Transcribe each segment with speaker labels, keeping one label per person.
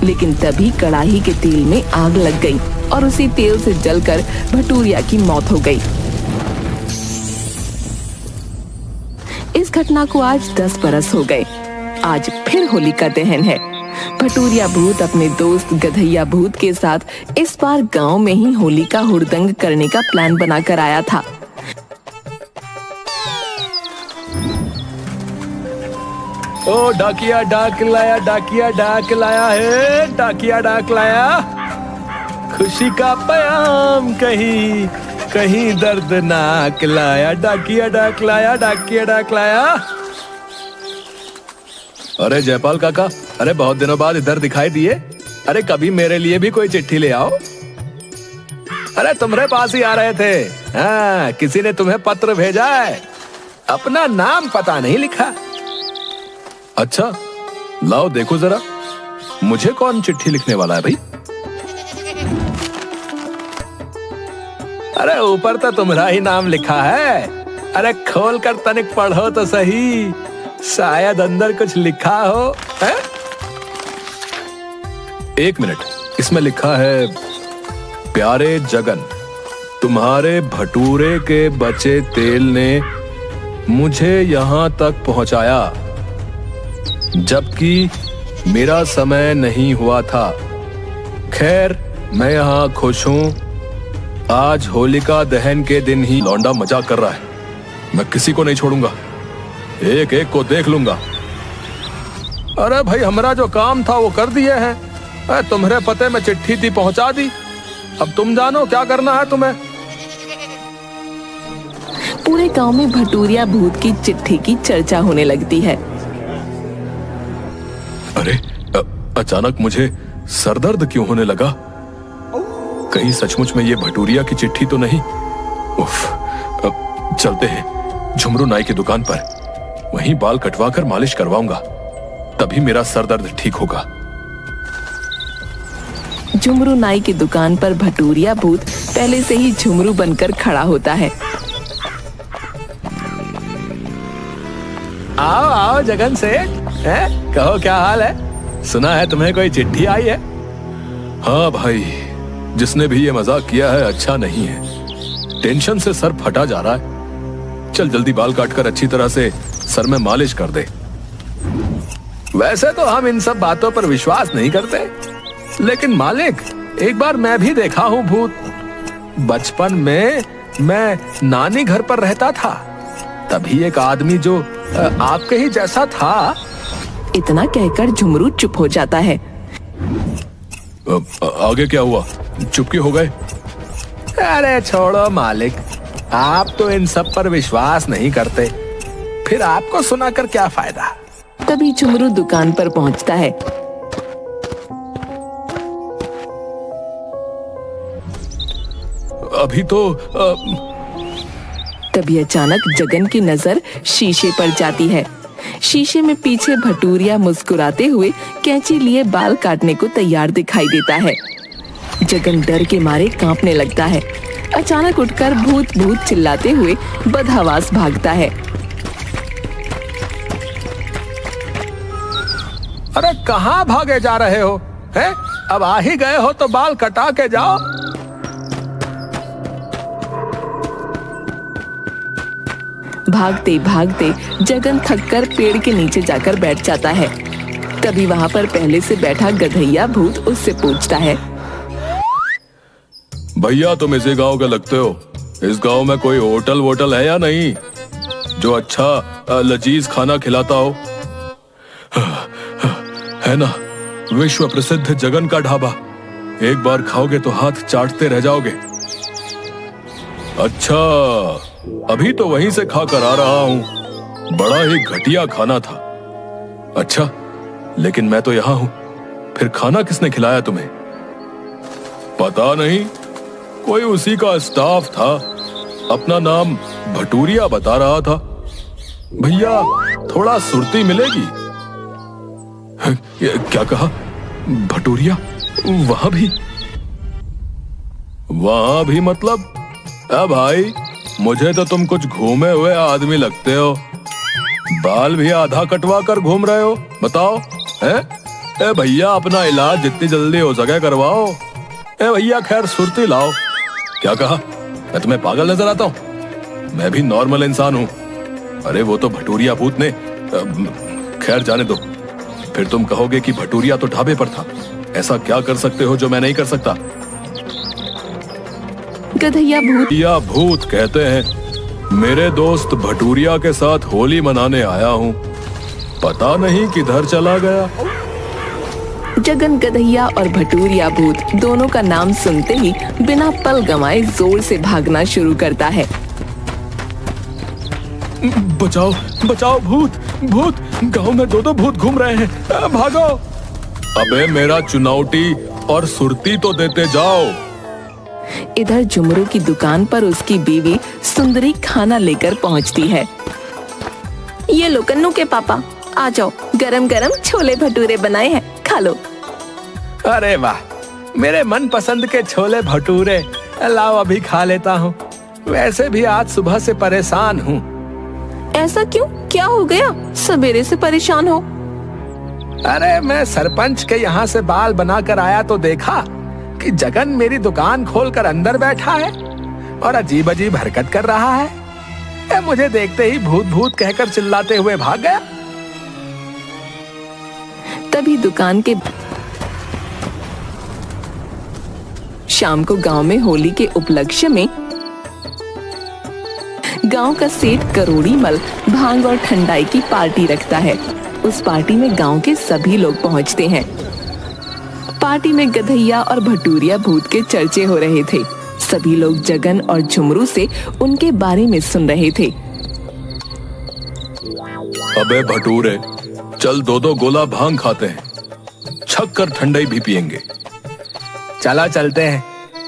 Speaker 1: लेकिन तभी कढ़ाई के तेल में आग लग गई और उसी तेल से जलकर भटूरिया की मौत हो गई। इस घटना को आज 10 बरस हो गए। आज फिर होलिका दहन है। भटूरिया भूत अपने दोस्त गधैया भूत के साथ इस बार गांव में ही होलिका हुड़दंग करने का प्लान बनाकर आया था।
Speaker 2: ओ डाकिया डाक लाया, डाकिया डाक लाया है, डाकिया डाक लाया। खुशी का पैगाम कहीं कहीं दर्दनाक लाया, डाकिया डाक लाया, डाकिया डाक लाया। अरे जयपाल काका, अरे बहुत दिनों बाद इधर दिखाई दिए। अरे कभी मेरे लिए भी कोई चिट्ठी ले आओ। अरे तुम्हारे पास ही आ रहे थे। हाँ, किसी ने तुम्हें पत्र भेजा है, अपना नाम पता नहीं लिखा। अच्छा लाओ देखो जरा, मुझे कौन चिट्ठी लिखने वाला है भाई? अरे ऊपर तो तुम्हारा ही नाम लिखा है। अरे खोल कर तनिक पढ़ो तो सही, शायद अंदर कुछ लिखा हो। है? 1 मिनट, इसमें लिखा है, प्यारे जगन, तुम्हारे भटूरे के बचे तेल ने मुझे यहां तक पहुंचाया, जबकि मेरा समय नहीं हुआ था। खैर मैं यहां खुश हूं। आज होलिका दहन के दिन ही लौंडा मजाक कर रहा है। मैं किसी को नहीं छोड़ूंगा, एक एक को देख लूंगा। अरे भाई हमारा जो काम था वो कर दिए हैं। तुम्हारे पते में चिट्ठी थी, पहुंचा दी। अब तुम जानो क्या करना है तुम्हें।
Speaker 1: पूरे गांव में भटूरिया भूत की चिट्ठी की चर्चा होने लगती है।
Speaker 2: अरे अचानक मुझे सरदर्द क्यों होने लगा? कहीं सचमुच में ये भटूरिया की चिट्ठी तो नहीं? उफ, चलते हैं झुमरू नाई की दुकान पर, वहीं बाल कटवा कर मालिश करवाऊंगा, तभी मेरा सरदर्द ठीक होगा।
Speaker 1: झुमरू नाई की दुकान पर भटूरिया भूत पहले से ही झुमरू बनकर खड़ा होता है।
Speaker 2: आओ आओ जगन सेठ, कहो क्या हाल है? सुना है तुम्हें कोई चिट्ठी आई है? हाँ भाई, जिसने भी ये मजाक किया है अच्छा नहीं है। टेंशन से सर फटा जा रहा है। चल जल्दी बाल काटकर अच्छी तरह से सर में मालिश कर दे। वैसे तो हम इन सब बातों पर विश्वास नहीं करते, लेकिन मालिक एक बार मैं भी देखा हूँ भूत। बचपन में मैं नानी घर पर रहता था, तभी एक आदमी जो आपके ही जैसा था।
Speaker 1: इतना कहकर झुमरू चुप हो जाता है।
Speaker 2: आगे क्या हुआ? चुपके हो गए? अरे छोड़ो मालिक, आप तो इन सब पर विश्वास नहीं करते, फिर आपको सुनाकर क्या फायदा।
Speaker 1: तभी झुमरू दुकान पर पहुंचता है।
Speaker 2: अभी तो
Speaker 1: तभी अचानक जगन की नजर शीशे पर जाती है। शीशे में पीछे भटूरिया मुस्कुराते हुए कैंची लिए बाल काटने को तैयार दिखाई देता है। जगन डर के मारे कांपने लगता है। अचानक उठकर भूत भूत चिल्लाते हुए बदहवास भागता है।
Speaker 2: अरे कहाँ भागे जा रहे हो? हैं? अब आ ही गए हो तो बाल कटा के जाओ।
Speaker 1: भागते भागते जगन थककर पेड़ के नीचे जाकर बैठ जाता है। तभी वहाँ पर पहले से बैठा गधैया भूत उससे पूछता है,
Speaker 2: भैया तुम इसी गांव के लगते हो। इस गांव में कोई होटल वोटल है या नहीं, जो अच्छा लजीज खाना खिलाता हो? है ना, विश्व प्रसिद्ध जगन का ढाबा। एक बार खाओगे तो हाथ चाटते रह जाओगे। अच्छा, अभी तो वहीं से खाकर आ रहा हूँ। बड़ा ही घटिया खाना था। अच्छा, लेकिन मैं तो यहाँ हूँ, फिर खाना किसने खिलाया तुम्हें? पता नहीं, कोई उसी का स्टाफ था, अपना नाम भटूरिया बता रहा था। भैया थोड़ा सुर्ती मिलेगी? क्या कहा? भटूरिया? वहां भी? वहां भी मतलब? भाई मुझे तो तुम कुछ घूमे हुए आदमी लगते हो। बाल भी आधा कटवा कर घूम रहे हो, बताओ हैं? ए भैया, अपना इलाज जितनी जल्दी हो सके करवाओ। ए भैया, खैर सुर्ती लाओ। क्या कहा? मैं तुम्हें पागल नजर आता हूँ? मैं भी नॉर्मल इंसान हूँ। अरे वो तो भटूरिया भूत ने। खैर जाने दो। फिर तुम कहोगे कि भटूरिया तो ढाबे पर था। ऐसा क्या कर सकते हो जो मैं नहीं कर सकता?
Speaker 1: गधैया भूत
Speaker 2: या भूत कहते हैं, मेरे दोस्त भटूरिया के साथ होली मनाने आया हूँ, पता नहीं किधर चला गया।
Speaker 1: जगन गधैया और भटूरिया भूत दोनों का नाम सुनते ही बिना पल गंवाए जोर से भागना शुरू करता है।
Speaker 2: बचाओ बचाओ, भूत भूत, गांव में दो भूत घूम रहे हैं, भागो। अबे मेरा चुनौती और सुरती तो देते जाओ।
Speaker 1: इधर झुमरू की दुकान पर उसकी बीवी सुंदरी खाना लेकर पहुंचती है। ये लो कन्नू के पापा, आ जाओ, गरम गरम छोले भटूरे बनाए हैं, खा लो।
Speaker 2: अरे वाह, मेरे मन पसंद के छोले भटूरे, लाओ अभी खा लेता हूँ। वैसे भी आज सुबह से परेशान हूँ।
Speaker 1: ऐसा क्यों? क्या हो गया? सवेरे से परेशान हो?
Speaker 2: अरे मैं सरपंच के यहाँ से बाल बनाकर आया तो देखा कि जगन मेरी दुकान खोलकर अंदर बैठा है और अजीब अजीब हरकत कर रहा है। मुझे देखते ही भूत भूत कहकर चिल्लाते हुए भाग गया।
Speaker 1: तभी दुकान के शाम को गांव में होली के उपलक्ष्य में गांव का सेठ करोड़ी मल भांग और ठंडाई की पार्टी रखता है। उस पार्टी में गांव के सभी लोग पहुंचते हैं। पार्टी में गधैया और भटूरिया भूत के चर्चे हो रहे थे। सभी लोग जगन और झुमरू से उनके बारे में सुन रहे थे।
Speaker 2: अबे भटूरे, चल दो गोला भांग खाते हैं, छक्कर ठंडाई भी पियेंगे। चला चलते हैं।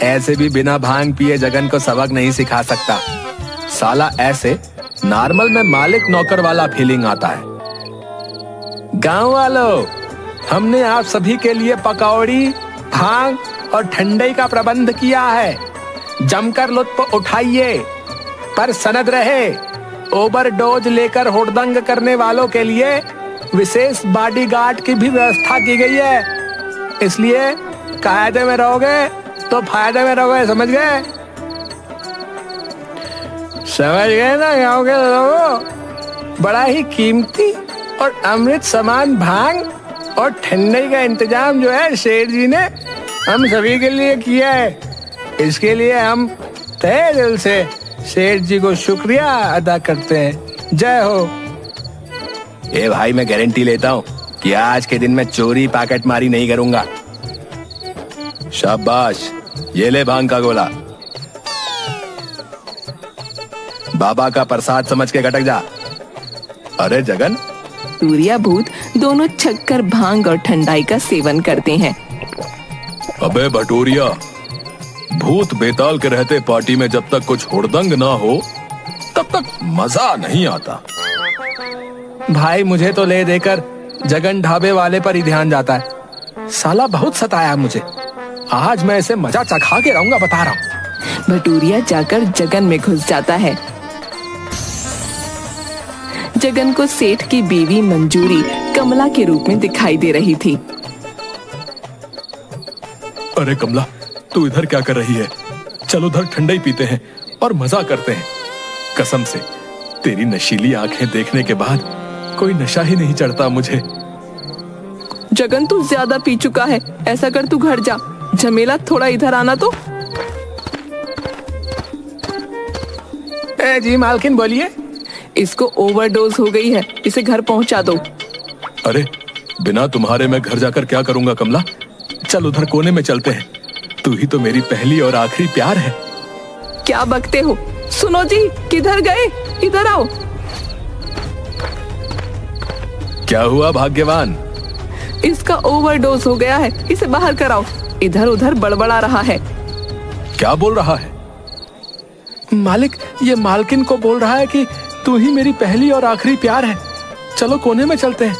Speaker 2: ऐसे भी बिना भांग पिए जगन को सबक नहीं सिखा सकता। साला ऐसे नॉर्मल में मालिक नौकर वाला फीलिंग आता है। गांव वालों, हमने आप सभी के लिए पकौड़ी, भांग और ठंडाई का प्रबंध किया है। जमकर लुत्फ उठाइए, पर सनद रहे, ओवरडोज लेकर हुड़दंग करने वालों के लिए विशेष बॉडीगार्ड की भी व्यवस्था की गई है। इसलिए कायदे में रहोगे तो फायदे में रहोगे, समझ गए? समझ गए ना गांव के लोगों? बड़ा ही कीमती और अमृत समान भांग और ठंडाई का इंतजाम जो है शेठ जी ने हम सभी के लिए किया है। इसके लिए हम तहे दिल से शेठ जी को शुक्रिया अदा करते हैं। जय हो। ए भाई, मैं गारंटी लेता हूँ कि आज के दिन मैं चोरी पैकेट मारी नहीं करूंगा। शाबाश, ये ले भांग का गोला। बाबा का प्रसाद समझ के गटक जा। अरे जगन,
Speaker 1: भटूरिया भूत दोनों छक्कर भांग और ठंडाई का सेवन करते हैं।
Speaker 2: अबे भटूरिया, भूत बेताल के रहते पार्टी में जब तक कुछ हुड़दंग ना हो तब तक मजा नहीं आता। भाई, मुझे तो ले देकर जगन ढाबे वाले पर ही ध्यान जाता है। साला बहुत सताया मुझे। आज मैं इसे मजा चखा के रहूंगा, बता रहा हूँ।
Speaker 1: भटूरिया जाकर जगन में घुस जाता है। जगन को सेठ की बीवी मंजूरी कमला के रूप में दिखाई दे रही थी।
Speaker 2: अरे कमला, तू इधर क्या कर रही है? चलो उधर ठंडाई पीते हैं और मजा करते हैं। कसम से तेरी नशीली आंखें देखने के बाद कोई नशा ही नहीं चढ़ता मुझे।
Speaker 1: जगन, तू ज्यादा पी चुका है। ऐसा कर, तू घर जा। झमेला, थोड़ा इधर आना तो।
Speaker 2: जी मालकिन, बोलिए।
Speaker 1: इसको ओवरडोज हो गई है, इसे घर पहुंचा दो।
Speaker 2: अरे बिना तुम्हारे मैं घर जाकर क्या करूंगा कमला? चल उधर कोने में चलते हैं। तू ही तो मेरी पहली और आखिरी प्यार है।
Speaker 1: क्या बकते हो? सुनो जी, किधर गए? इधर आओ।
Speaker 2: क्या हुआ भाग्यवान?
Speaker 1: इसका ओवरडोज हो गया है, इसे बाहर कराओ। इधर उधर बड़बड़ा रहा है।
Speaker 2: क्या बोल रहा है? मालिक, ये मालकिन को बोल रहा है कि तू ही मेरी पहली और आखिरी प्यार है। चलो कोने में चलते हैं।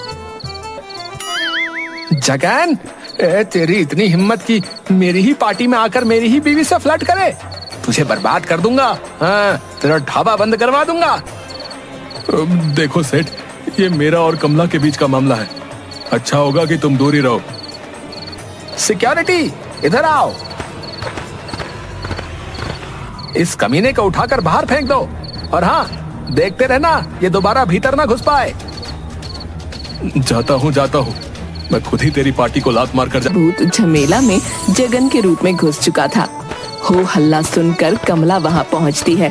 Speaker 2: जगन, तेरी इतनी हिम्मत की मेरी ही पार्टी में आकर मेरी ही बीवी से फ्लर्ट करे? तुझे बर्बाद कर दूंगा। हाँ, तेरा ढाबा बंद करवा दूंगा। देखो सेठ, ये मेरा और कमला के बीच का मामला है। अच्छा होगा कि तुम दूर ही रहो।
Speaker 3: सिक्योरिटी, इधर आओ। इस कमीने को उठाकर बाहर फेंक दो, और हाँ, देखते रहना ये दोबारा भीतर ना घुस पाए।
Speaker 2: जाता हूँ, मैं खुद ही तेरी पार्टी को लात मार कर
Speaker 1: भूत झमेला में जगन के रूप में घुस चुका था। हो हल्ला सुनकर कमला वहां पहुंचती है।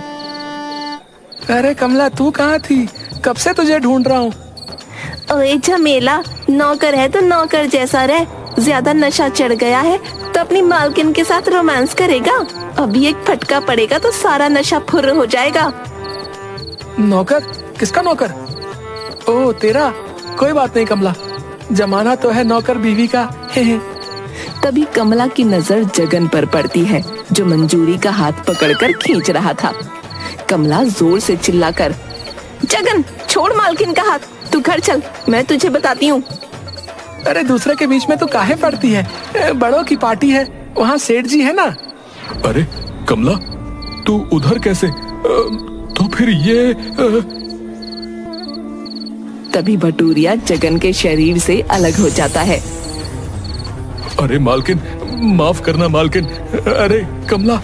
Speaker 3: अरे कमला, तू कहाँ थी? कब से तुझे ढूंढ रहा हूँ।
Speaker 4: ओए झमेला, नौकर है तो नौकर जैसा रह। ज्यादा नशा चढ़ गया है तो अपनी मालकिन के साथ रोमांस करेगा। अभी एक फटका पड़ेगा तो सारा नशा फुर्र हो जाएगा।
Speaker 3: नौकर? किसका नौकर? ओह तेरा। कोई बात नहीं कमला, जमाना तो है नौकर बीवी का।
Speaker 1: तभी कमला की नजर जगन पर पड़ती है, जो मंजूरी का हाथ पकड़कर खींच रहा था। कमला जोर से चिल्लाकर,
Speaker 4: जगन, छोड़ मालकिन का हाथ, तू घर चल, मैं तुझे बताती हूँ।
Speaker 3: अरे दूसरे के बीच में तो काहे पड़ती है? बड़ों की पार्टी है, वहाँ सेठ जी है ना।
Speaker 2: अरे कमला, तू उधर कैसे? तो फिर ये
Speaker 1: तभी भटूरिया जगन के शरीर से अलग हो जाता है।
Speaker 2: अरे मालकिन, माफ करना मालकिन। अरे कमला,